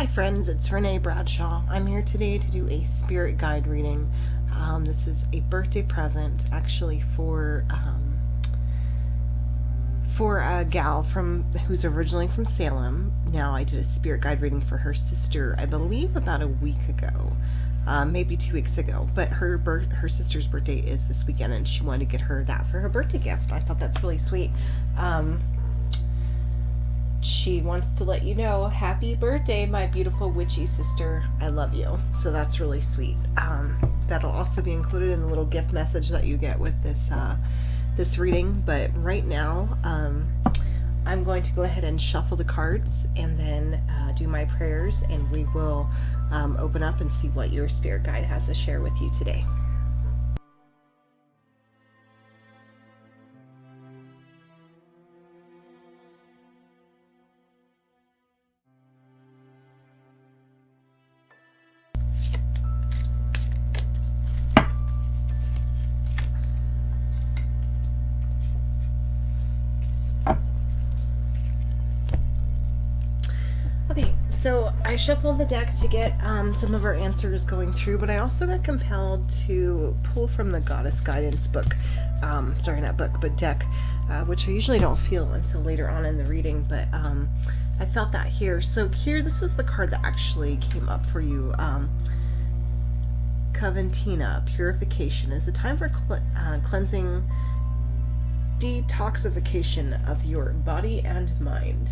Hi friends, it's Renee Bradshaw. I'm here today to do a spirit guide reading. This is a birthday present actually for a gal who's originally from Salem. Now I did a spirit guide reading for her sister, I believe about a week ago, maybe 2 weeks ago. But her sister's birthday is this weekend, and she wanted to get her that for her birthday gift. I thought that's really sweet. She wants to let you know, happy birthday, my beautiful witchy sister. I love you. So that's really sweet. That'll also be included in the little gift message that you get with this reading. But right now, I'm going to go ahead and shuffle the cards and then do my prayers, and we will open up and see what your spirit guide has to share with you today. Okay, so I shuffled the deck to get some of our answers going through, but I also got compelled to pull from the Goddess Guidance book. Sorry, not book, but deck, which I usually don't feel until later on in the reading, but I felt that here. So here, this was the card that actually came up for you. Coventina, Purification, is a time for cleansing, detoxification of your body and mind.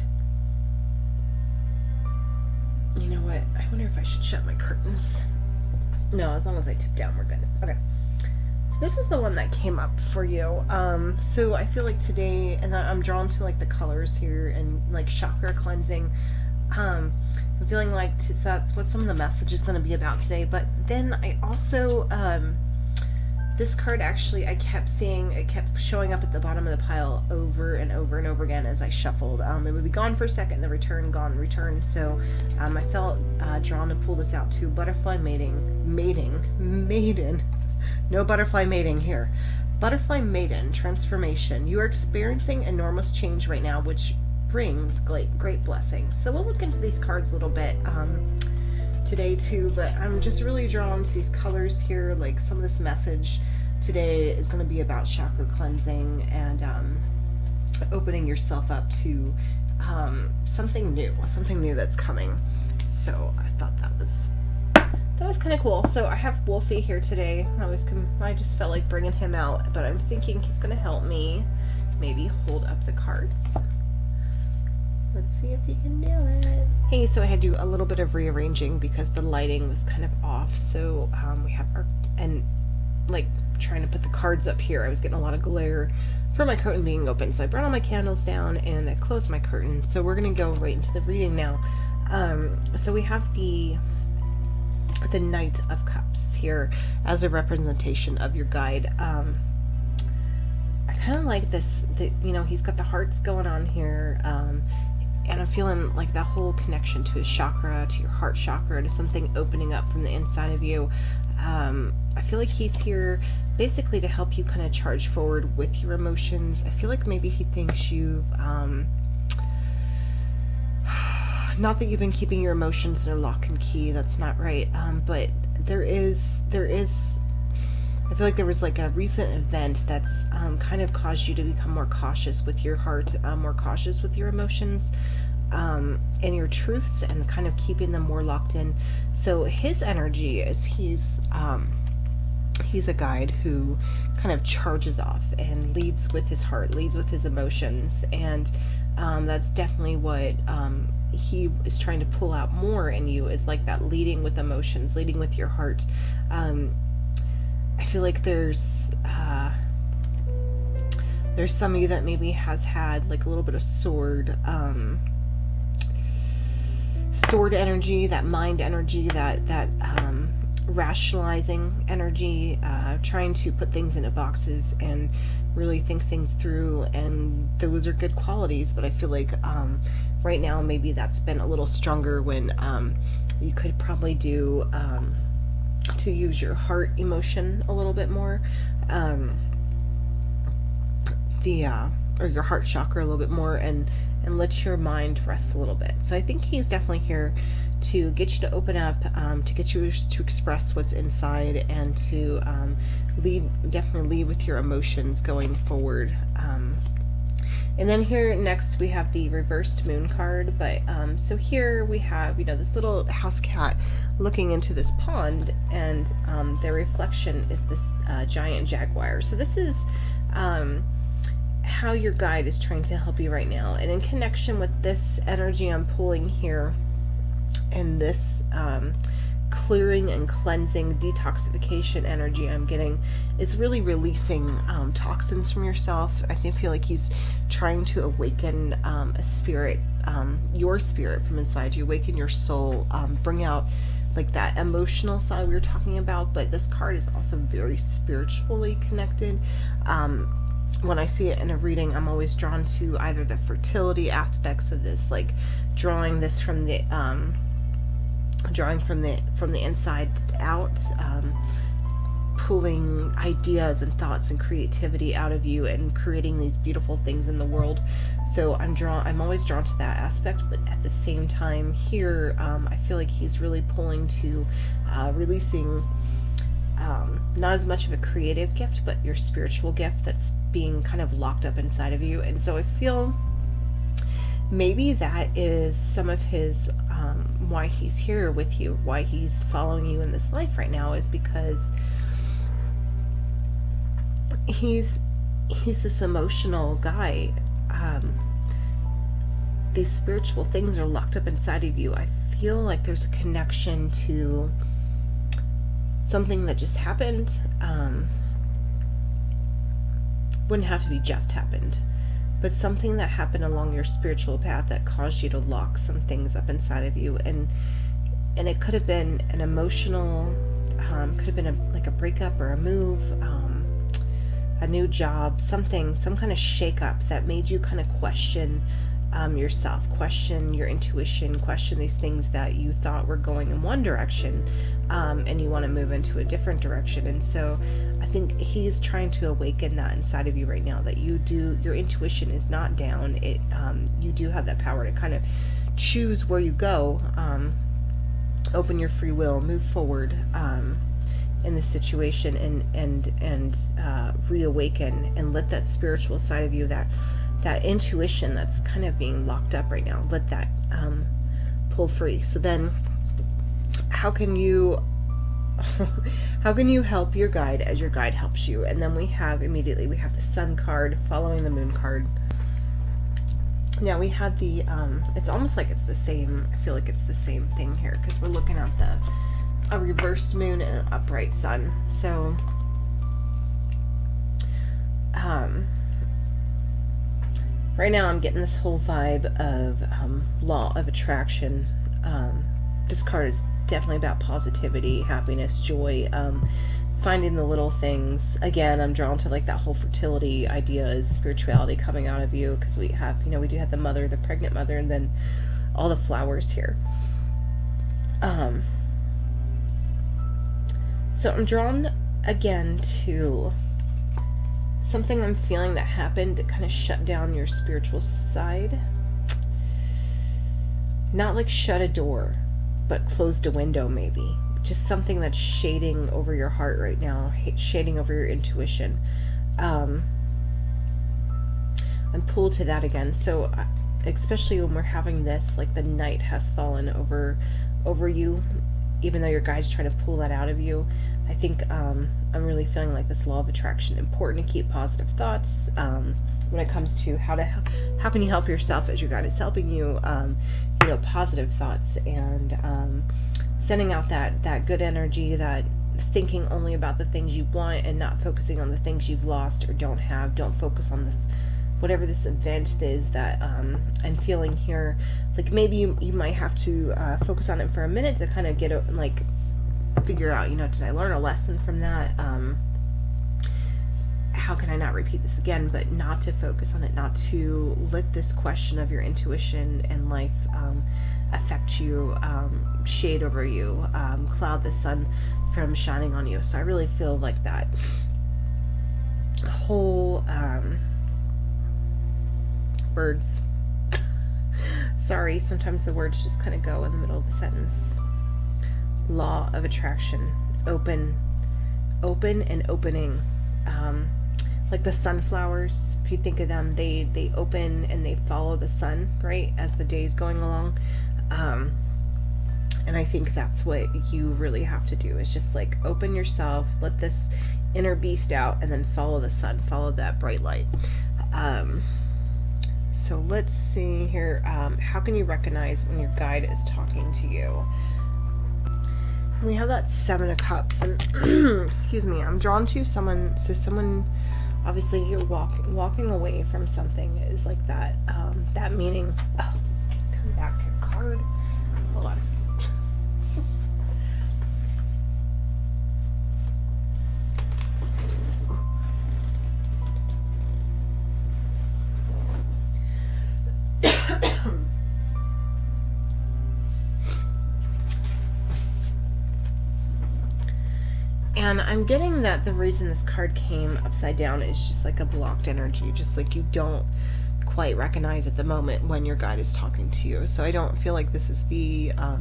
You know what? I wonder if I should shut my curtains. No, as long as I tip down, we're good. Okay. So this is the one that came up for you. So I feel like today, and I'm drawn to like the colors here and like chakra cleansing. I'm feeling like that's what some of the message is going to be about today. But then I also, this card actually, I kept seeing, it kept showing up at the bottom of the pile over and over and over again as I shuffled. It would be gone for a second, the return, gone, return. So I felt drawn to pull this out too. Butterfly maiden. No butterfly mating here. Butterfly maiden, transformation. You are experiencing enormous change right now, which brings great blessings. So we'll look into these cards a little bit today too, but I'm just really drawn to these colors here. Like some of this message today is going to be about chakra cleansing and opening yourself up to something new that's coming. So I thought that was kind of cool. So I have Wolfie here today. I just felt like bringing him out, but I'm thinking he's going to help me maybe hold up the cards. Let's see if he can do it. Hey, so I had to do a little bit of rearranging because the lighting was kind of off. So we have like trying to put the cards up here, I was getting a lot of glare from my curtain being open. So I brought all my candles down and I closed my curtain. So we're going to go right into the reading now. So we have the Knight of Cups here as a representation of your guide. I kind of like this, he's got the hearts going on here. And I'm feeling like that whole connection to his chakra, to your heart chakra, to something opening up from the inside of you. I feel like he's here basically to help you kind of charge forward with your emotions. I feel like maybe he thinks you've, not that you've been keeping your emotions in a lock and key, that's not right. But there is, I feel like there was like a recent event that's kind of caused you to become more cautious with your heart, more cautious with your emotions, and your truths, and kind of keeping them more locked in. So his energy is he's a guide who kind of charges off and leads with his heart, leads with his emotions, and that's definitely what he is trying to pull out more in you, is like that leading with emotions, leading with your heart. I feel like there's some of you that maybe has had like a little bit of sword energy, that mind energy, that rationalizing energy, trying to put things into boxes and really think things through, and those are good qualities, but I feel like right now maybe that's been a little stronger when you could probably do to use your heart emotion a little bit more, or your heart chakra a little bit more, and let your mind rest a little bit. So I think he's definitely here to get you to open up, to get you to express what's inside, and to definitely lead with your emotions going forward. And then here next we have the reversed moon card, but so here we have, this little house cat looking into this pond, and their reflection is this giant jaguar. So this is how your guide is trying to help you right now. And in connection with this energy I'm pulling here, and this clearing and cleansing, detoxification energy I'm getting, is really releasing toxins from yourself. I feel like he's trying to awaken a spirit, your spirit from inside you, awaken your soul, bring out like that emotional side we were talking about. But this card is also very spiritually connected. When I see it in a reading, I'm always drawn to either the fertility aspects of this, like drawing this from the inside out, pulling ideas and thoughts and creativity out of you and creating these beautiful things in the world. So I'm always drawn to that aspect. But at the same time here, I feel like he's really pulling to releasing not as much of a creative gift, but your spiritual gift that's being kind of locked up inside of you. And so I feel maybe that is some of his why he's here with you, why he's following you in this life right now, is because he's this emotional guy. These spiritual things are locked up inside of you. I feel like there's a connection to something that just happened. Wouldn't have to be just happened, but something that happened along your spiritual path that caused you to lock some things up inside of you. And it could have been an emotional, could have been like a breakup or a move, a new job, some kind of shakeup that made you kind of question yourself, question your intuition, question these things that you thought were going in one direction, and you want to move into a different direction. And so I think he's trying to awaken that inside of you right now, that your intuition is not down. You do have that power to kind of choose where you go, open your free will, move forward in this situation, and reawaken and let that spiritual side of you, that intuition that's kind of being locked up right now, let that pull free. So then how can you help your guide as your guide helps you? And then we have the Sun card following the Moon card. Now we had the it's almost like it's the same, I feel like it's the same thing here, because we're looking at a reversed moon and an upright sun. So right now I'm getting this whole vibe of law of attraction. This card is definitely about positivity, happiness, joy, finding the little things. Again, I'm drawn to like that whole fertility idea, is spirituality coming out of you, because we do have the mother, the pregnant mother, and then all the flowers here. So I'm drawn again to something I'm feeling that happened that kind of shut down your spiritual side. Not like shut a door, but closed a window maybe. Just something that's shading over your heart right now, shading over your intuition. I'm pulled to that again. So especially when we're having this, like the night has fallen over you, even though your guide's trying to pull that out of you. I think I'm really feeling like this law of attraction, important to keep positive thoughts when it comes to how can you help yourself as your guide is helping you. Positive thoughts, and sending out that good energy, that thinking only about the things you want and not focusing on the things you've lost or don't have. Don't focus on this, whatever this event is that I'm feeling here. Like maybe you might have to focus on it for a minute to kind of get it, like figure out, did I learn a lesson from that? How can I not repeat this again? But not to focus on it, not to let this question of your intuition and life affect you, shade over you, cloud the sun from shining on you. So I really feel like that whole birds. Sorry, sometimes the words just kind of go in the middle of a sentence. Law of attraction. Open and opening. Like the sunflowers, if you think of them, they open and they follow the sun, right, as the day's going along. And I think that's what you really have to do, is just like open yourself, let this inner beast out, and then follow the sun, follow that bright light. So let's see here. How can you recognize when your guide is talking to you? We have that Seven of Cups, and excuse me, I'm drawn to someone. So someone, obviously, you're walking away from something is like that. That meaning. Oh, come back, card. Hold on. And I'm getting that the reason this card came upside down is just like a blocked energy, just like you don't quite recognize at the moment when your guide is talking to you. So I don't feel like this is the, a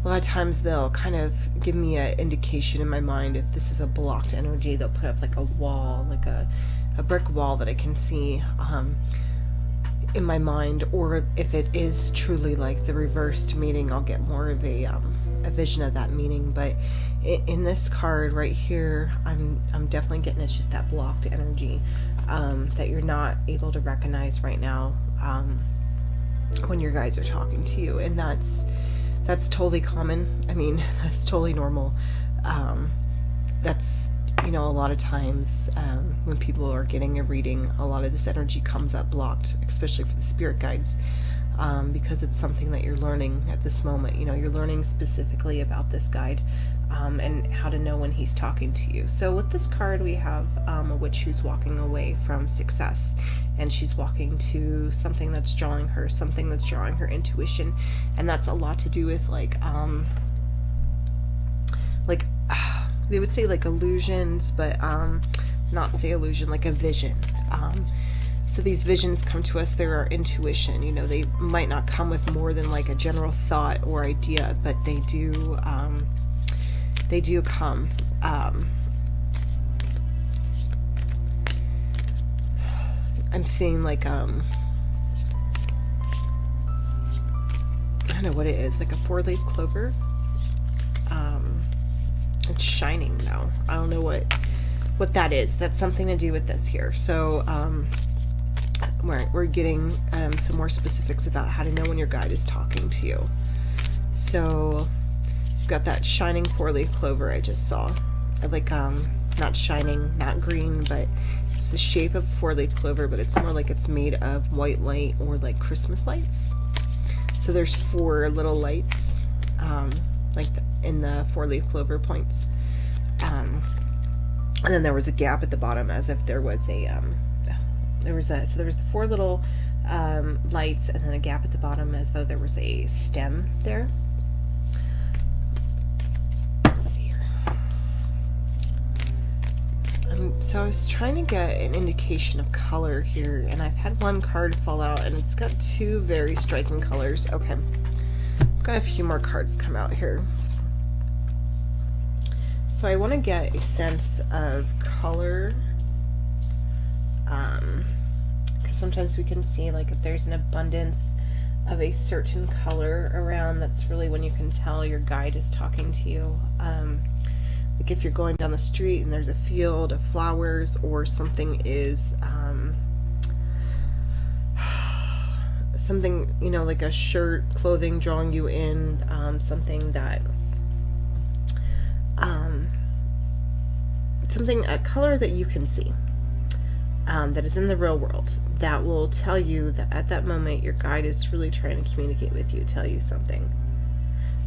lot of times they'll kind of give me an indication in my mind if this is a blocked energy. They'll put up like a wall, like a brick wall that I can see in my mind, or if it is truly like the reversed meaning, I'll get more of a vision of that meaning. But in this card right here, I'm definitely getting it's just that blocked energy that you're not able to recognize right now when your guides are talking to you, and that's totally common. I mean, that's totally normal. That's, you know, a lot of times when people are getting a reading, a lot of this energy comes up blocked, especially for the spirit guides. Because it's something that you're learning at this moment. You know, you're learning specifically about this guide and how to know when he's talking to you. So with this card, we have a witch who's walking away from success, and she's walking to something that's drawing her intuition, and that's a lot to do with like they would say like illusions, but not say illusion, like a vision. So these visions come to us, they're our intuition. You know, they might not come with more than like a general thought or idea, but they do come. I'm seeing like, I don't know what it is, like a 4-leaf clover. It's shining now. I don't know what that is. That's something to do with this here. So, we're getting some more specifics about how to know when your guide is talking to you. So you've got that shining 4-leaf clover I just saw. Like not shining, not green, but it's the shape of a 4-leaf clover, but it's more like it's made of white light or like Christmas lights. So there's 4 little lights in the 4-leaf clover points. And then there was a gap at the bottom as if there was a there was the 4 little lights, and then a gap at the bottom as though there was a stem there. Let's see here. So I was trying to get an indication of color here, and I've had one card fall out, and it's got 2 very striking colors. Okay, I've got a few more cards come out here. So I want to get a sense of color. Because sometimes we can see like if there's an abundance of a certain color around, that's really when you can tell your guide is talking to you. Like if you're going down the street and there's a field of flowers, or something is something, you know, like a shirt, clothing drawing you in, something that a color that you can see. That is in the real world, that will tell you that at that moment your guide is really trying to communicate with you, tell you something.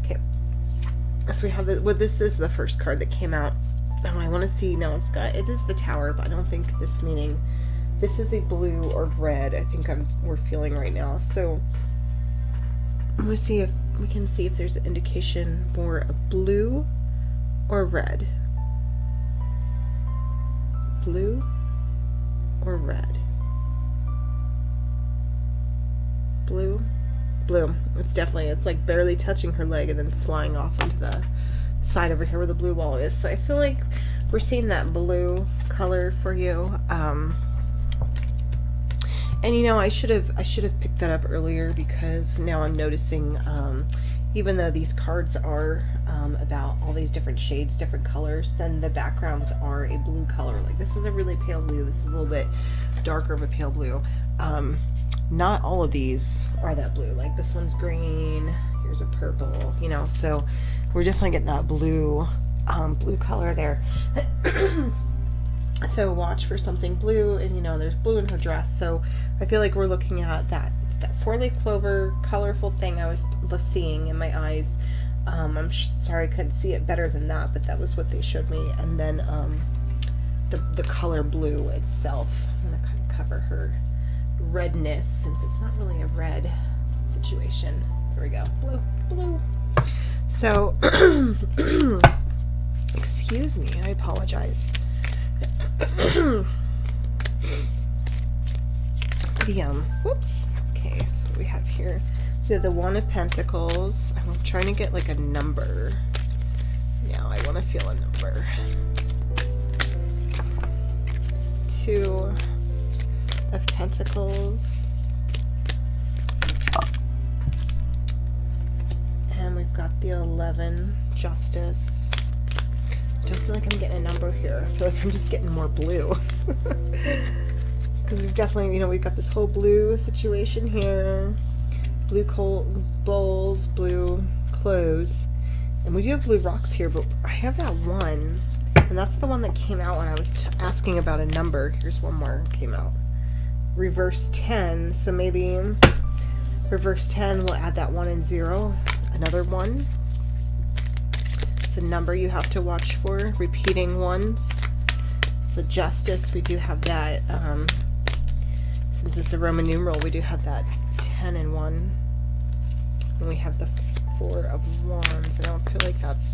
Okay, so we have this is the first card that came out. Now I want to see, now it is the Tower, but I don't think this meaning, this is a blue or red, I think we're feeling right now. So I'm going to see if we can see if there's an indication for a blue or red. Blue or red. Blue blue. It's definitely, it's like barely touching her leg and then flying off into the side over here where the blue wall is. So I feel like we're seeing that blue color for you. And you know, I should have picked that up earlier, because now I'm noticing, even though these cards are about all these different shades, different colors, then the backgrounds are a blue color. Like this is a really pale blue. This is a little bit darker of a pale blue. Not all of these are that blue. Like this one's green. Here's a purple. You know, so we're definitely getting that blue, blue color there. So watch for something blue, and you know, there's blue in her dress. So I feel like we're looking at that four-leaf clover colorful thing I was seeing in my eyes. I'm sorry I couldn't see it better than that, but that was what they showed me. And then the color blue itself. I'm gonna kind of cover her redness, since it's not really a red situation. There we go. Blue. So excuse me, I apologize. Whoops. Okay, so what we have here, we have the One of Pentacles. I'm trying to get like a number. Now I want to feel a number. 2 of Pentacles. And we've got the 11, Justice. Don't feel like I'm getting a number here. I feel like I'm just getting more blue. Because we've definitely, you know, we've got this whole blue situation here. Blue bowls, blue clothes. And we do have blue rocks here, but I have that one. And that's the one that came out when I was asking about a number. Here's one more came out. Reverse 10. So maybe reverse 10, we'll add that 1 and 0. Another 1. It's a number you have to watch for. Repeating ones. The Justice, we do have that. Since it's a Roman numeral, we do have that 10 and 1. And we have the 4 of Wands. I don't feel like that's.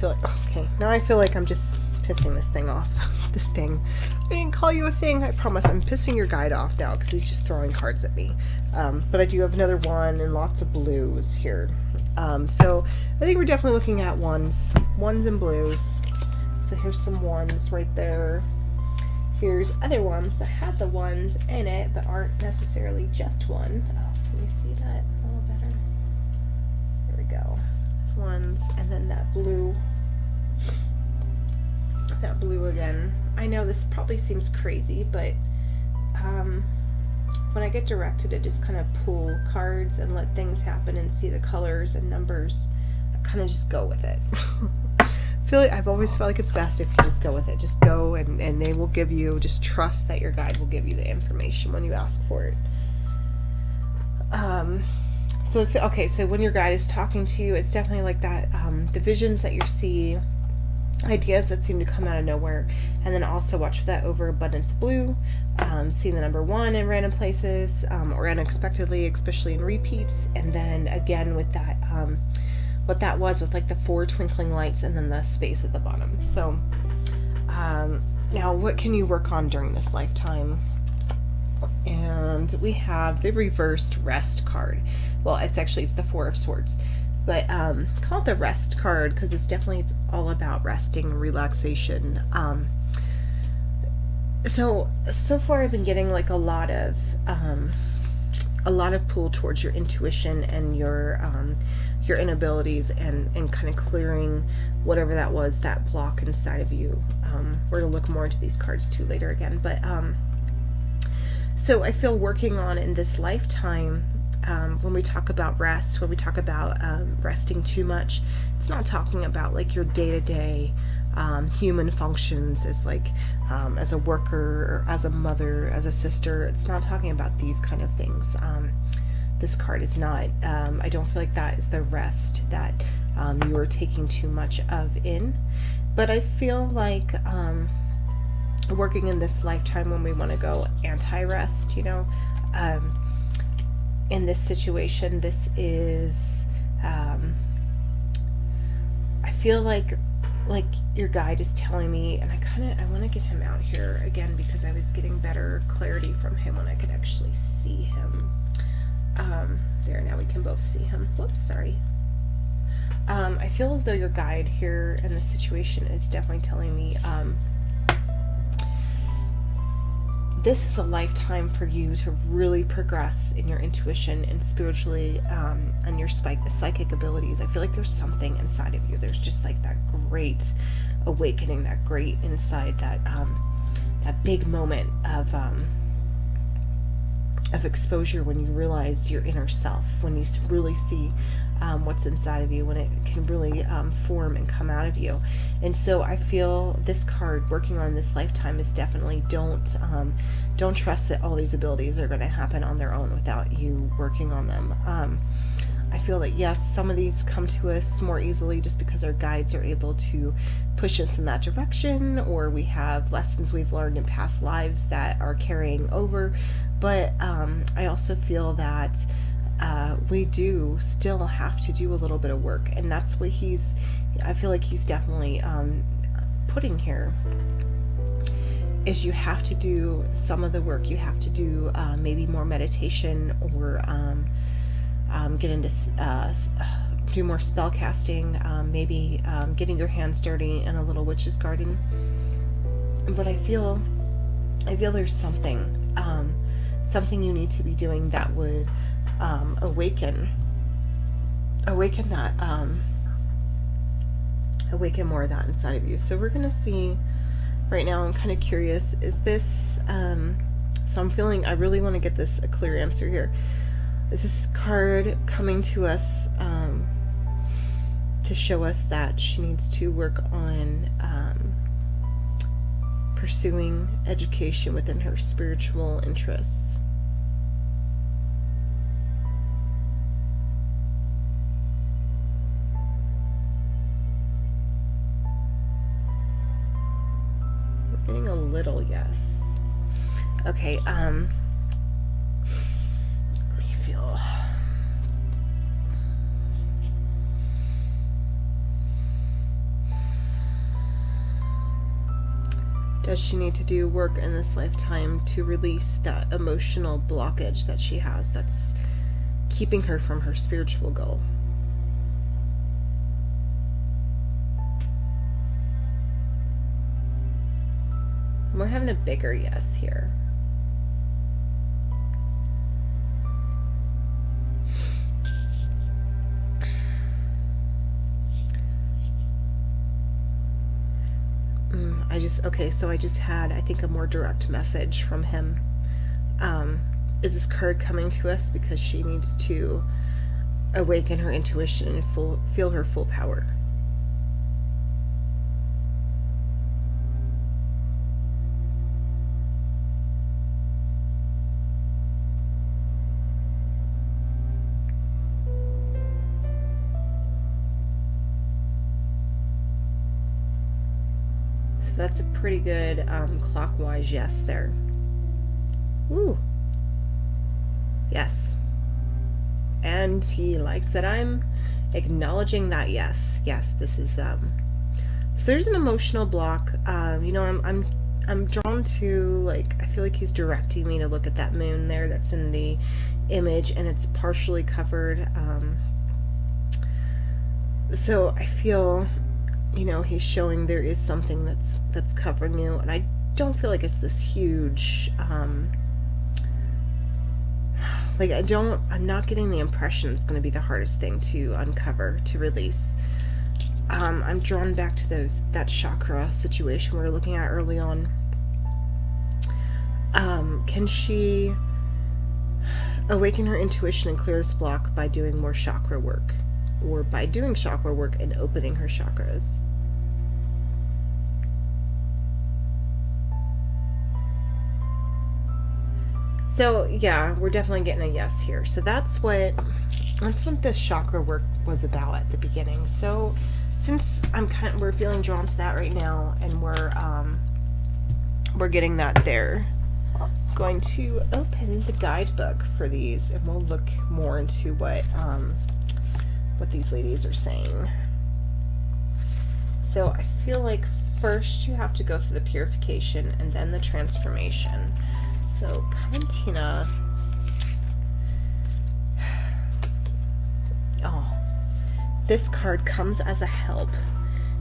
Okay, now I feel like I'm just pissing this thing off. This thing. I didn't call you a thing. I promise. I'm pissing your guide off now because he's just throwing cards at me. But I do have another 1 and lots of blues here. So I think we're definitely looking at ones and blues. So here's some 1s right there. Here's other ones that have the 1s in it, but aren't necessarily just 1. Oh, can you see that a little better? There we go. 1s, and then that blue. That blue again. I know this probably seems crazy, but when I get directed to just kind of pull cards and let things happen and see the colors and numbers, I kind of just go with it. I've always felt like it's best if you just go with it. Just go, and they will give you, just trust that your guide will give you the information when you ask for it. So when your guide is talking to you, it's definitely like that, the visions that you see, ideas that seem to come out of nowhere. And then also watch for that overabundance of blue, seeing the number 1 in random places, or unexpectedly, especially in repeats. And then again with that, what that was with like the 4 twinkling lights and then the space at the bottom. So now what can you work on during this lifetime? And we have the reversed Rest card. Well, it's the 4 of Swords, but call it the Rest card because it's all about resting, relaxation. So far I've been getting like a lot of pull towards your intuition and your inabilities, and kind of clearing whatever that was, that block inside of you. We're going to look more into these cards too later again, but so I feel working on in this lifetime, when we talk about rest, when we talk about resting too much, it's not talking about like your day-to-day human functions as like as a worker or as a mother, as a sister. It's not talking about these kind of things. This card is not, I don't feel like that is the rest that you are taking too much of in. But I feel like working in this lifetime when we want to go anti-rest, you know, in this situation, this is, I feel like your guide is telling me, and I want to get him out here again because I was getting better clarity from him when I could actually see him. There, now we can both see him. Whoops, sorry. I feel as though your guide here in this situation is definitely telling me, this is a lifetime for you to really progress in your intuition and spiritually, and your psychic abilities. I feel like there's something inside of you. There's just like that great awakening, that great inside, that big moment of exposure when you realize your inner self, when you really see what's inside of you, when it can really form and come out of you. And so I feel this card working on this lifetime is definitely don't trust that all these abilities are going to happen on their own without you working on them. I feel that yes, some of these come to us more easily just because our guides are able to push us in that direction, or we have lessons we've learned in past lives that are carrying over. But I also feel that we do still have to do a little bit of work, and that's what I feel like he's definitely putting here, is you have to do some of the work. You have to do maybe more meditation, or get into do more spell casting, maybe getting your hands dirty in a little witch's garden. But I feel there's something you need to be doing that would awaken that, awaken more of that inside of you. So we're gonna see right now. I'm kind of curious, is this so I'm feeling I really want to get this a clear answer here. Is this card coming to us to show us that she needs to work on pursuing education within her spiritual interests? We're getting a little yes. Okay, let me feel. Does she need to do work in this lifetime to release that emotional blockage that she has that's keeping her from her spiritual goal? We're having a bigger yes here. So I just had, I think, a more direct message from him. Is this card coming to us because she needs to awaken her intuition and feel her full power? That's a pretty good clockwise yes there. Woo. Yes. And he likes that I'm acknowledging that yes. Yes, this is so there's an emotional block. I'm drawn to, like, I feel like he's directing me to look at that moon there that's in the image, and it's partially covered. So I feel, he's showing there is something that's covering you, and I don't feel like it's this huge, I'm not getting the impression it's going to be the hardest thing to uncover, to release. I'm drawn back to that chakra situation we were looking at early on. Can she awaken her intuition and clear this block by doing more chakra work, or by doing chakra work and opening her chakras? So yeah, we're definitely getting a yes here. So that's what this chakra work was about at the beginning. So since we're feeling drawn to that right now, and we're getting that there, I'm going to open the guidebook for these, and we'll look more into what these ladies are saying. So I feel like first you have to go through the purification and then the transformation. So Clementina, This card comes as a help,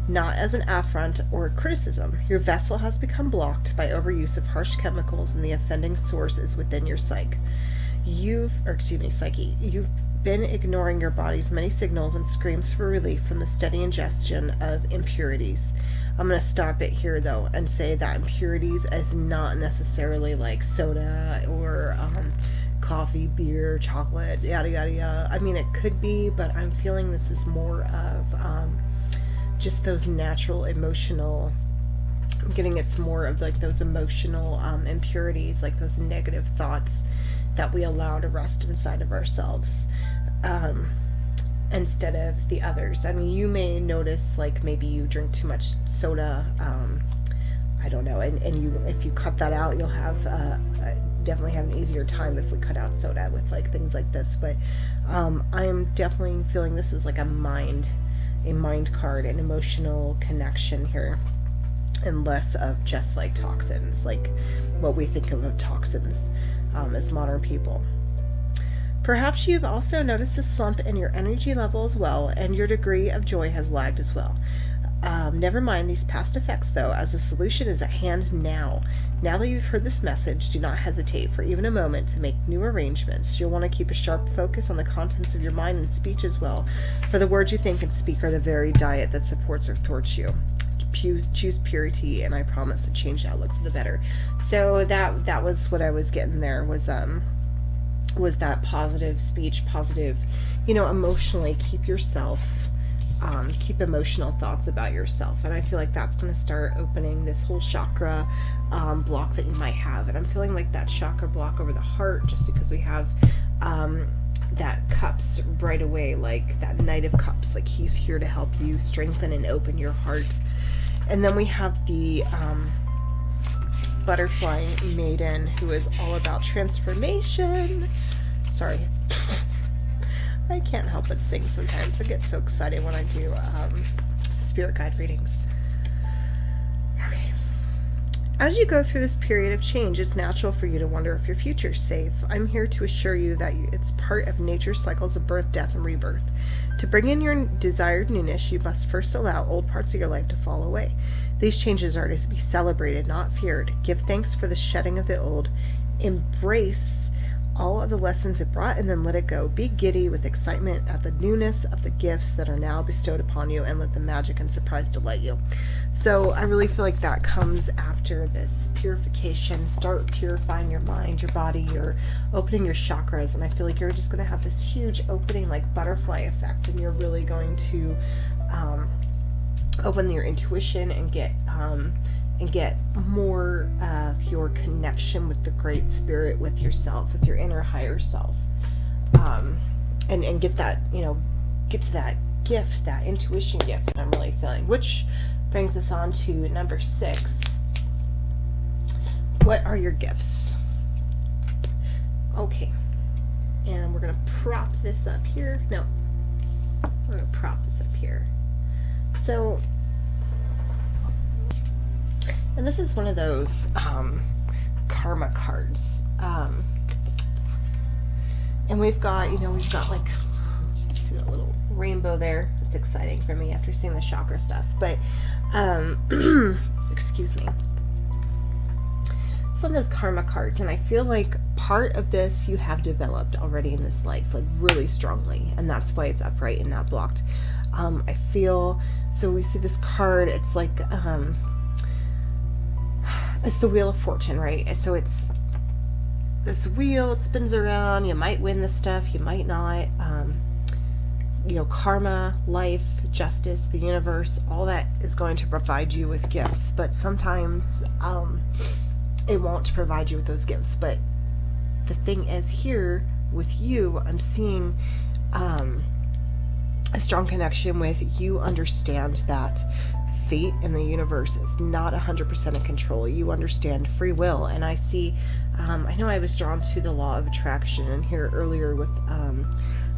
not as an affront or criticism. Your vessel has become blocked by overuse of harsh chemicals, and the offending source is within your psyche. You've been ignoring your body's many signals and screams for relief from the steady ingestion of impurities. I'm going to stop it here though and say that impurities is not necessarily like soda or coffee, beer, chocolate, yada yada yada. I mean, it could be, but I'm feeling this is more of just those natural emotional. I'm getting it's more of like those emotional impurities, like those negative thoughts that we allow to rest inside of ourselves, instead of the others. I mean, you may notice like maybe you drink too much soda, I don't know, and you, if you cut that out, you'll have definitely have an easier time if we cut out soda with like things like this. But I'm definitely feeling this is like a mind card, an emotional connection here, and less of just like toxins, like what we think of toxins as modern people. Perhaps you've also noticed a slump in your energy level as well, and your degree of joy has lagged as well. Never mind these past effects, though, as the solution is at hand now. Now that you've heard this message, do not hesitate for even a moment to make new arrangements. You'll want to keep a sharp focus on the contents of your mind and speech as well, for the words you think and speak are the very diet that supports or thwarts you. Choose purity, and I promise to change the outlook for the better. So that was what I was getting there, was that positive speech, positive, emotionally keep yourself, keep emotional thoughts about yourself. And I feel like that's going to start opening this whole chakra block that you might have. And I'm feeling like that chakra block over the heart, just because we have that cups right away, like that Knight of Cups, like he's here to help you strengthen and open your heart. And then we have the Butterfly Maiden, who is all about transformation. Sorry. I can't help but sing sometimes. I get so excited when I do spirit guide readings. Okay. As you go through this period of change, it's natural for you to wonder if your future is safe. I'm here to assure you that it's part of nature's cycles of birth, death, and rebirth. To bring in your desired newness, you must first allow old parts of your life to fall away. These changes are to be celebrated, not feared. Give thanks for the shedding of the old. Embrace all of the lessons it brought, and then let it go. Be giddy with excitement at the newness of the gifts that are now bestowed upon you, and let the magic and surprise delight you. So I really feel like that comes after this purification. Start purifying your mind, your body, you're opening your chakras, and I feel like you're just going to have this huge opening, like butterfly effect, and you're really going to open your intuition and get more of your connection with the Great Spirit, with yourself, with your inner higher self, and get that, get to that gift, that intuition gift that I'm really feeling, which brings us on to number 6. What are your gifts? Okay, and we're going to prop this up here. No, we're going to prop this up here. So, and this is one of those karma cards. And we've got like, see that little rainbow there? It's exciting for me after seeing the chakra stuff. But, excuse me. It's one of those karma cards, and I feel like part of this you have developed already in this life, like really strongly, and that's why it's upright and not blocked. I feel, so we see this card, it's like, it's the Wheel of Fortune, right? So it's this wheel, it spins around, you might win this stuff, you might not. Karma, life, justice, the universe, all that is going to provide you with gifts, but sometimes it won't provide you with those gifts. But the thing is, here with you, I'm seeing a strong connection with you. Understand that fate in the universe is not 100% in control. You understand free will, and I see, I know I was drawn to the law of attraction in here earlier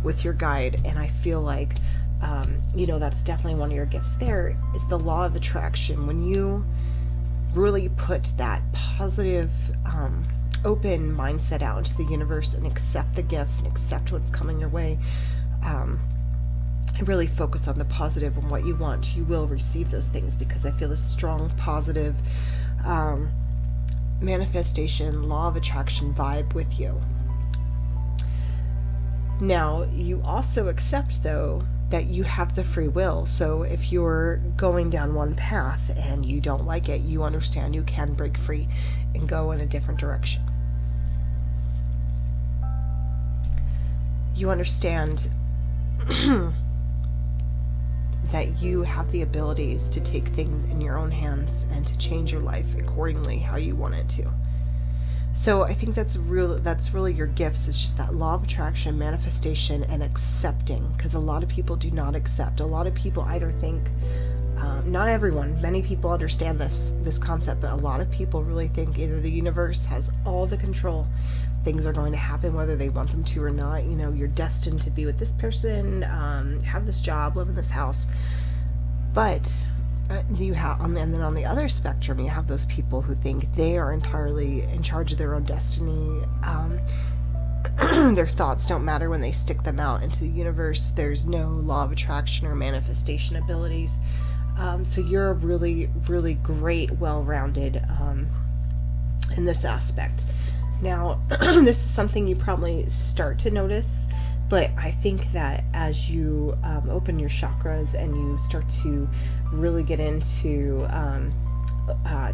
with your guide, and I feel like, that's definitely one of your gifts there, is the law of attraction. When you really put that positive, open mindset out into the universe and accept the gifts and accept what's coming your way, and really focus on the positive and what you want, you will receive those things, because I feel this strong positive um, manifestation, law of attraction vibe with you. Now, you also accept, though, that you have the free will. So if you're going down one path and you don't like it, you understand you can break free and go in a different direction. You understand that you have the abilities to take things in your own hands and to change your life accordingly how you want it to. So I think that's really your gifts, is just that law of attraction, manifestation, and accepting, because a lot of people do not accept. A lot of people either think, not everyone, many people understand this concept, but a lot of people really think either the universe has all the control, things are going to happen whether they want them to or not. You know, you're destined to be with this person, have this job, live in this house. But you have, and then on the other spectrum, you have those people who think they are entirely in charge of their own destiny. Their thoughts don't matter when they stick them out into the universe. There's no law of attraction or manifestation abilities. So you're a really, really great, well-rounded in this aspect. Now, this is something you probably start to notice, but I think that as you open your chakras and you start to really get into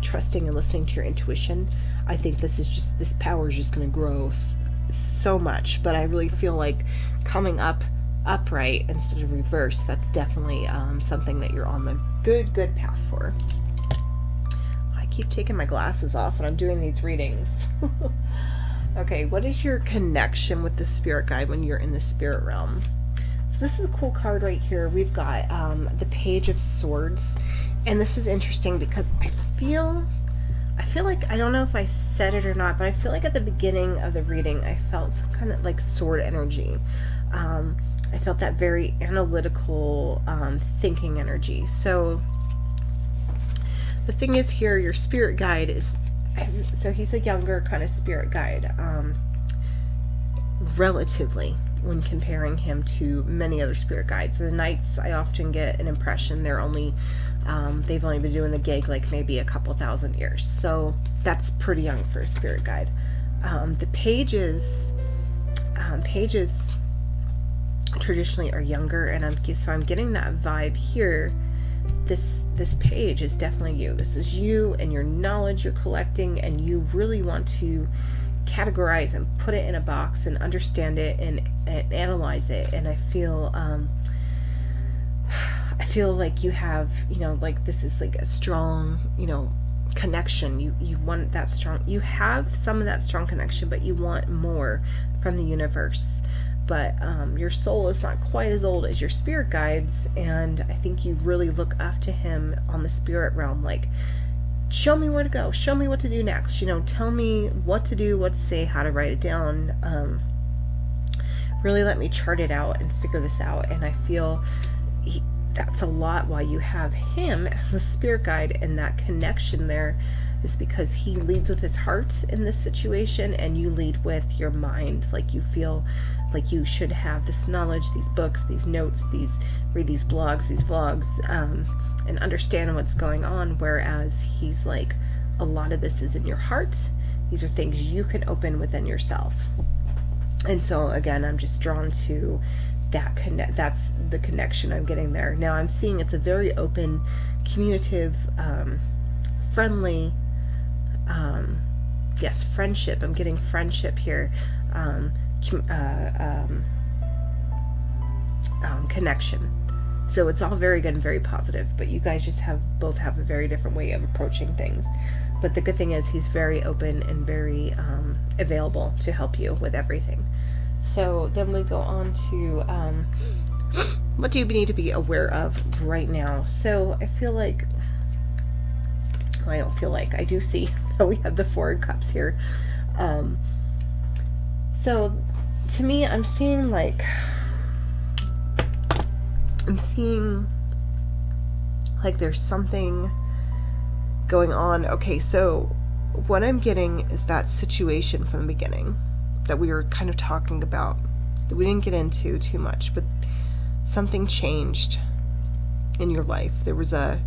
trusting and listening to your intuition, I think this power is just going to grow so much. But I really feel like coming up upright instead of reverse, that's definitely something that you're on the good path for. I keep taking my glasses off when I'm doing these readings. Okay, what is your connection with the spirit guide when you're in the spirit realm? So this is a cool card right here. We've got the Page of Swords, and this is interesting because I feel like, I don't know if I said it or not, but I feel like at the beginning of the reading I felt some kind of like sword energy. I felt that very analytical thinking energy. So the thing is here, your spirit guide is, so he's a younger kind of spirit guide, relatively, when comparing him to many other spirit guides. The knights, I often get an impression they've only been doing the gig like maybe a couple thousand years. So that's pretty young for a spirit guide. The pages traditionally are younger, and I'm getting that vibe here. This page is definitely you. This is you and your knowledge you're collecting, and you really want to categorize and put it in a box and understand it and analyze it. And I feel like you have, like this is like a strong, connection. You want that strong, you have some of that strong connection, but you want more from the universe. But your soul is not quite as old as your spirit guides, and I think you really look up to him on the spirit realm, like, show me where to go, show me what to do next, tell me what to do, what to say, how to write it down, really let me chart it out and figure this out. And I feel that's a lot why you have him as the spirit guide, and that connection there is because he leads with his heart in this situation, and you lead with your mind. Like, you feel like you should have this knowledge, these books, these notes, read these blogs, these vlogs, and understand what's going on, whereas he's like, a lot of this is in your heart. These are things you can open within yourself. And so again, I'm just drawn to that that's the connection I'm getting there. Now I'm seeing it's a very open, communicative, friendly, yes, friendship. I'm getting friendship here. Connection. So it's all very good and very positive, but you guys just both have a very different way of approaching things. But the good thing is he's very open and very available to help you with everything. So then we go on to what do you need to be aware of right now? So I feel like, well, I don't feel like, I do see that we have the Four of Cups here. So to me, I'm seeing like there's something going on. Okay, so what I'm getting is that situation from the beginning that we were kind of talking about, that we didn't get into too much, but something changed in your life. There was a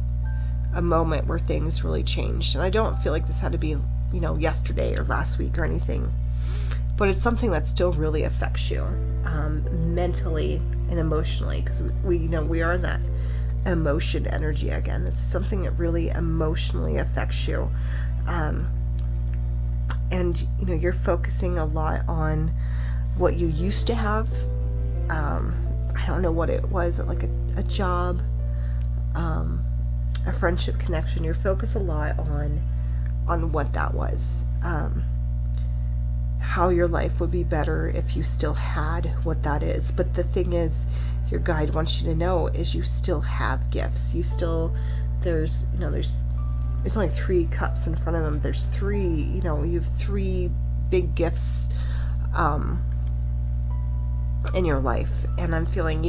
moment where things really changed. And I don't feel like this had to be, yesterday or last week or anything. But it's something that still really affects you, mentally and emotionally, because we are in that emotion energy again. It's something that really emotionally affects you. And you're focusing a lot on what you used to have. I don't know what it was, like a job, a friendship connection. You're focused a lot on what that was. How your life would be better if you still had what that is. But the thing is, your guide wants you to know is you still have gifts. There's only 3 cups in front of them. There's 3, you have 3 big gifts in your life. And I'm feeling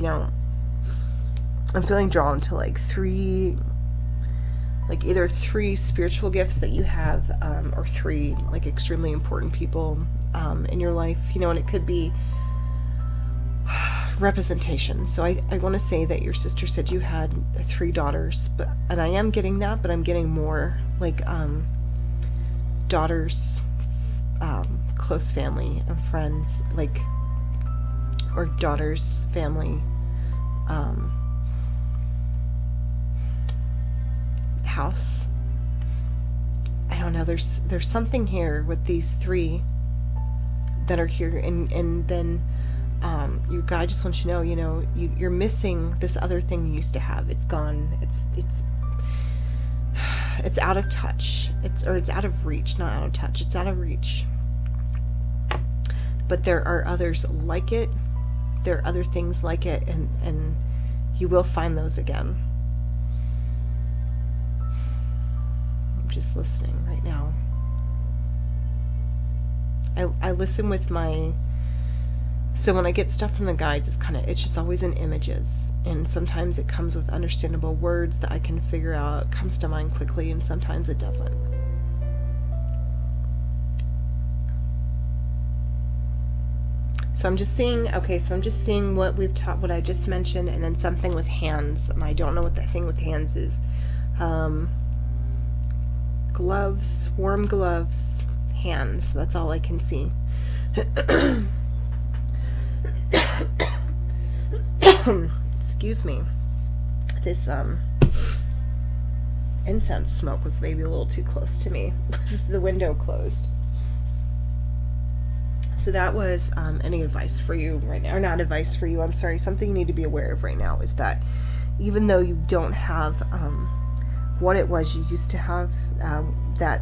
drawn to either 3 spiritual gifts that you have, or 3 extremely important people in your life, and it could be representation. So I want to say that your sister said you had 3 daughters, and I am getting that, but I'm getting more daughters, close family and friends, or daughters, family, house. I don't know, there's something here with these 3 that are here, and then your guide just wants you to know, you're missing this other thing you used to have. It's gone. It's out of touch. It's out of reach, not out of touch. It's out of reach. But there are others like it. There are other things like it, and you will find those again. I'm just listening right now. I listen with so when I get stuff from the guides, it's just always in images, and sometimes it comes with understandable words that I can figure out, comes to mind quickly, and sometimes it doesn't. So I'm just seeing what we've taught, what I just mentioned, and then something with hands, and I don't know what that thing with hands is. Gloves, warm gloves, hands, that's all I can see. Excuse me. This incense smoke was maybe a little too close to me. The window closed. So that was any advice for you right now, or not advice for you, I'm sorry, something you need to be aware of right now is that even though you don't have what it was you used to have, that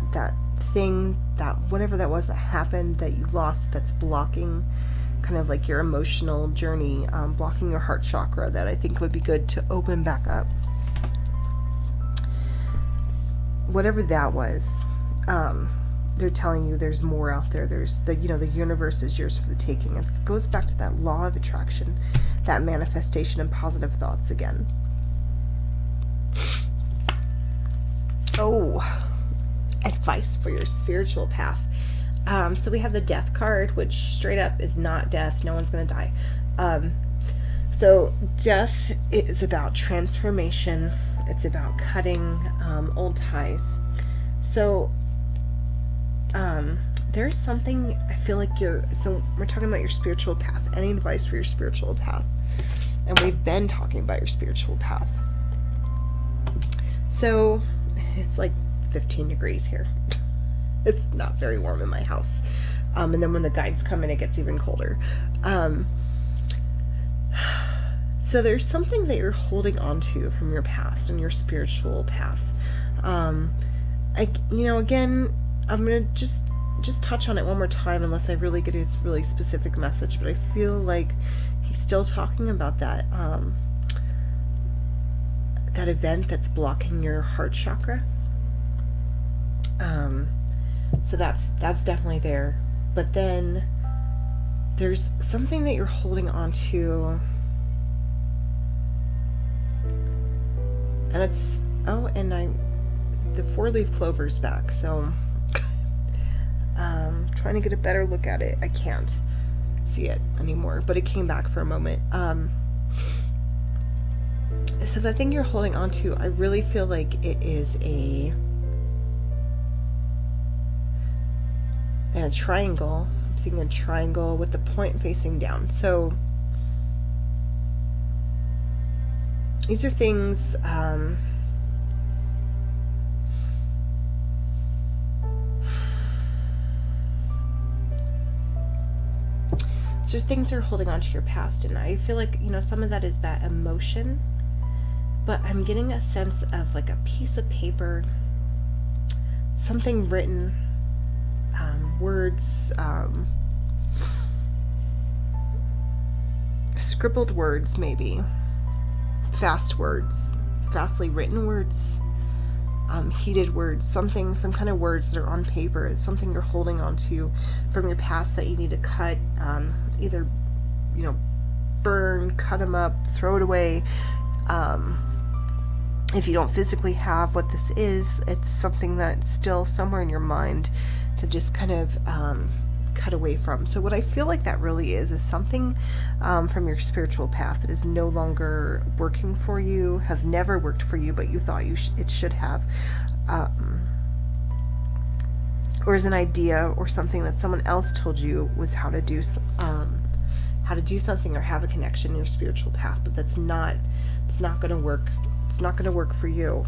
thing, that whatever that was that happened that you lost, that's blocking kind of your emotional journey, blocking your heart chakra, that I think would be good to open back up. Whatever that was, they're telling you there's more out there. There's the universe is yours for the taking. It goes back to that law of attraction, that manifestation and positive thoughts again. Oh, advice for your spiritual path. So we have the death card, which straight up is not death. No one's going to die. So death is about transformation. It's about cutting old ties. So there's something, I feel like so we're talking about your spiritual path. Any advice for your spiritual path? And we've been talking about your spiritual path. So it's 15 degrees here. It's not very warm in my house. And then when the guides come in, it gets even colder. So there's something that you're holding on to from your past and your spiritual path. Again, I'm going to just touch on it one more time, unless I really get its really specific message, but I feel like he's still talking about that, that event that's blocking your heart chakra. So that's definitely there. But then there's something that you're holding on to, and it's, the 4-leaf clover's back, so trying to get a better look at it. I can't see it anymore, but it came back for a moment. So the thing you're holding on to, I really feel like it is in a triangle. I'm seeing a triangle with the point facing down. So these are things, it's just things you're holding on to your past, and I feel like, some of that is that emotion, but I'm getting a sense of like a piece of paper, something written, words, scribbled words, maybe fast words, fastly written words, heated words, some kind of words that are on paper. It's something you're holding on to from your past that you need to cut, either burn, cut them up, throw it away. If you don't physically have what this is, it's something that's still somewhere in your mind to just kind of cut away from. So what I feel like that really is something from your spiritual path that is no longer working for you, has never worked for you, but you thought it should have, or is an idea or something that someone else told you was how to do something or have a connection in your spiritual path, but it's not going to work. It's not going to work for you.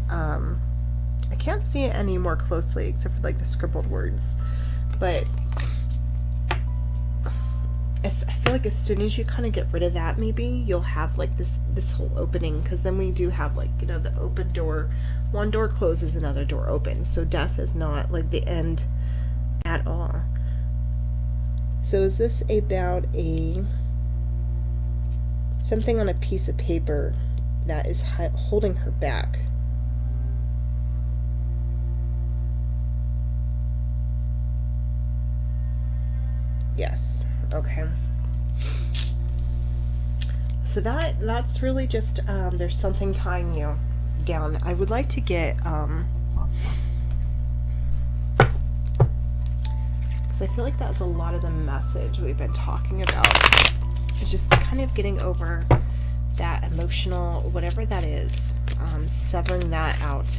I can't see it any more closely except for like the scribbled words, but I feel like as soon as you kind of get rid of that, maybe you'll have like this whole opening, because then we do have like, the open door. One door closes, another door opens. So death is not like the end at all. So is this about something on a piece of paper that is holding her back? Yes. Okay. So that's really just, there's something tying you down. I would like to get, because I feel like that's a lot of the message we've been talking about. It's just kind of getting over that emotional, whatever that is, severing that out.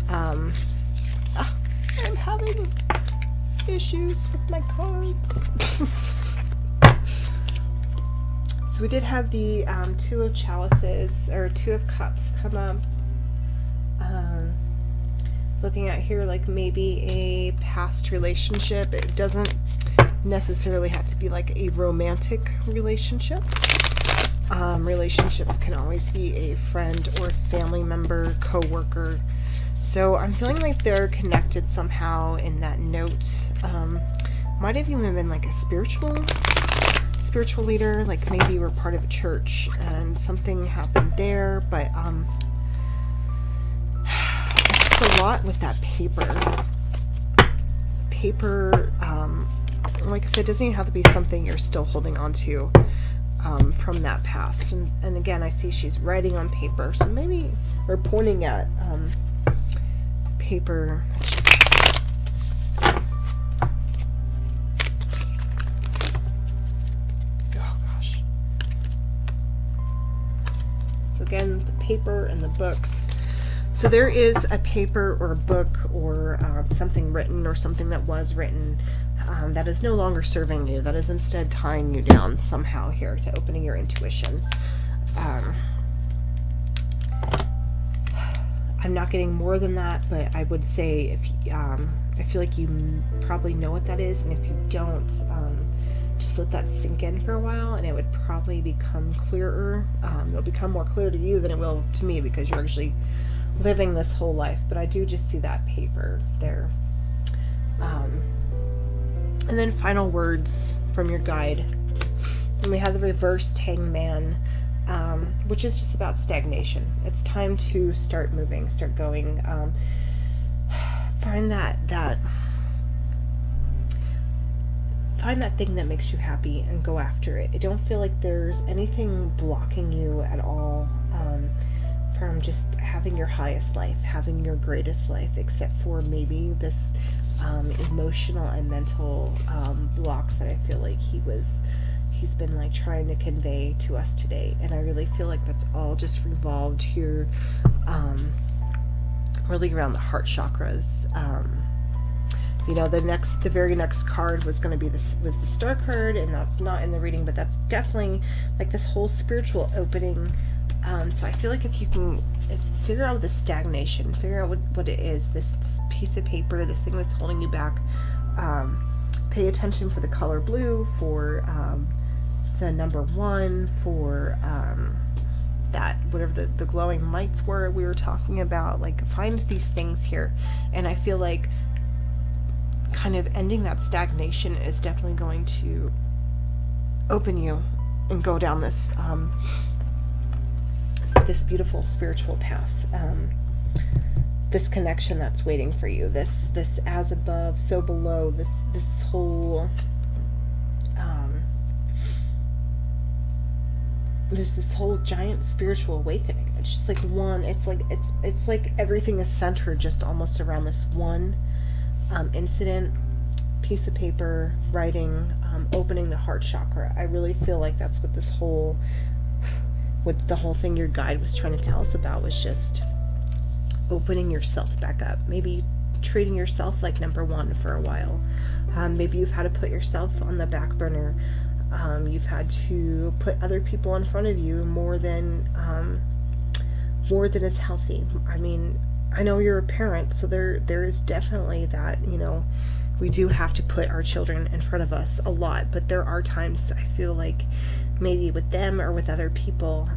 I'm having issues with my cards. So we did have the Two of Chalices, or Two of Cups come up. Looking at here, like maybe a past relationship. It doesn't necessarily have to be like a romantic relationship. Relationships can always be a friend or family member, co-worker. So I'm feeling like they're connected somehow in that note. Might have even been like a spiritual leader, like maybe you were part of a church and something happened there, but it's just a lot with that paper, like I said, it doesn't even have to be something you're still holding on to from that past. And again, I see she's writing on paper, so maybe, or pointing at paper. Again, the paper and the books. So there is a paper or a book or something written or something that was written that is no longer serving you, that is instead tying you down somehow here to opening your intuition. I'm not getting more than that, but I would say if I feel like you probably know what that is, and if you don't, just let that sink in for a while, and it would probably become clearer. It'll become more clear to you than it will to me, because you're actually living this whole life. But I do just see that paper there. And then final words from your guide. And we have the reversed hangman, which is just about stagnation. It's time to start moving, start going. Find that thing that makes you happy and go after it. I don't feel like there's anything blocking you at all from just having your highest life, having your greatest life, except for maybe this emotional and mental block that I feel like he he's been like trying to convey to us today. And I really feel like that's all just revolved here, really around the heart chakras. You know, the very next card was going to be the star card, and that's not in the reading, but that's definitely like this whole spiritual opening. So I feel like if you can figure out the stagnation, figure out what it is, this piece of paper, this thing that's holding you back, pay attention for the color blue, for the number 1, for that whatever the glowing lights were we were talking about. Like, find these things here, and I feel like kind of ending that stagnation is definitely going to open you and go down this this beautiful spiritual path, this connection that's waiting for you, this as above so below, this whole there's this whole giant spiritual awakening. It's just like one, it's like everything is centered just almost around this one incident, piece of paper, writing, opening the heart chakra. I really feel like that's what what the whole thing your guide was trying to tell us about, was just opening yourself back up. Maybe treating yourself like number 1 for a while. Maybe you've had to put yourself on the back burner. You've had to put other people in front of you more than is healthy. I mean, I know you're a parent, so there is definitely that, you know, we do have to put our children in front of us a lot, but there are times I feel like maybe with them or with other people,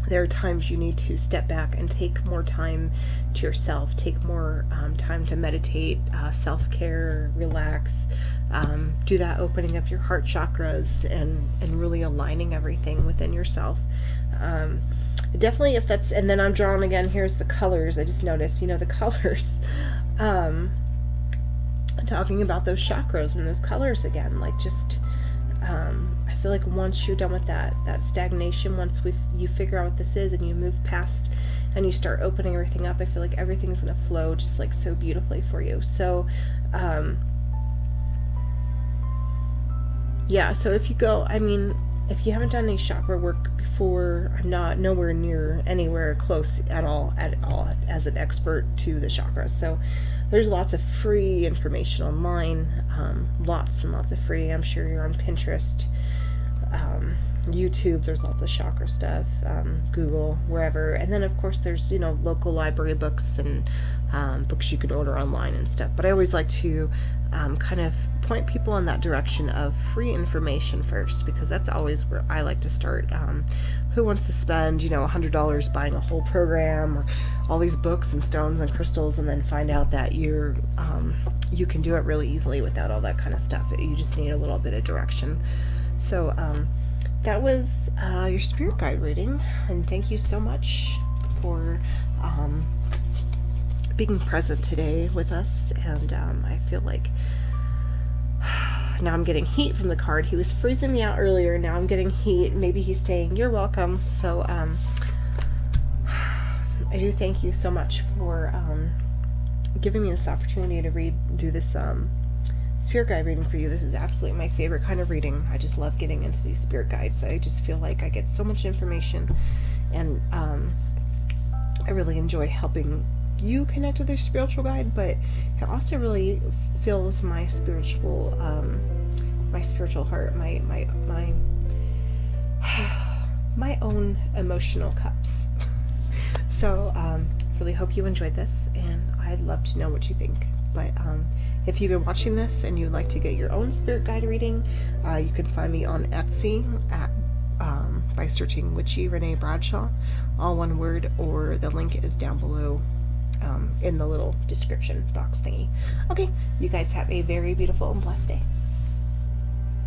there are times you need to step back and take more time to yourself, take more time to meditate, self-care, relax, do that opening of your heart chakras and really aligning everything within yourself. Definitely, if that's, and then I'm drawing again, here's the colors. I just noticed, you know, the colors, talking about those chakras and those colors again, like just, I feel like once you're done with that stagnation, once you figure out what this is and you move past and you start opening everything up, I feel like everything's going to flow just like so beautifully for you. So, yeah, so if you go, I mean, if you haven't done any chakra work before, I'm not nowhere near anywhere close at all as an expert to the chakras. So there's lots of free information online, lots and lots of free. I'm sure you're on Pinterest, YouTube, there's lots of chakra stuff, Google, wherever. And then of course there's, you know, local library books and books you can order online and stuff. But I always like to kind of point people in that direction of free information first, because that's always where I like to start. Who wants to spend, you know, $100 buying a whole program or all these books and stones and crystals and then find out that you can do it really easily without all that kind of stuff. You just need a little bit of direction. So that was your spirit guide reading, and thank you so much for being present today with us. And I feel like now I'm getting heat from the card. He was freezing me out earlier, now I'm getting heat. Maybe he's saying you're welcome. So I do thank you so much for giving me this opportunity to do this spirit guide reading for you. This is absolutely my favorite kind of reading. I just love getting into these spirit guides. I just feel like I get so much information, and I really enjoy helping you connect with your spiritual guide, but it also really fills my spiritual heart, my own emotional cups. So really hope you enjoyed this, and I'd love to know what you think. But if you've been watching this and you'd like to get your own spirit guide reading, you can find me on Etsy at by searching Witchy Renee Bradshaw, all one word, or the link is down below in the little description box thingy. Okay, you guys have a very beautiful and blessed day.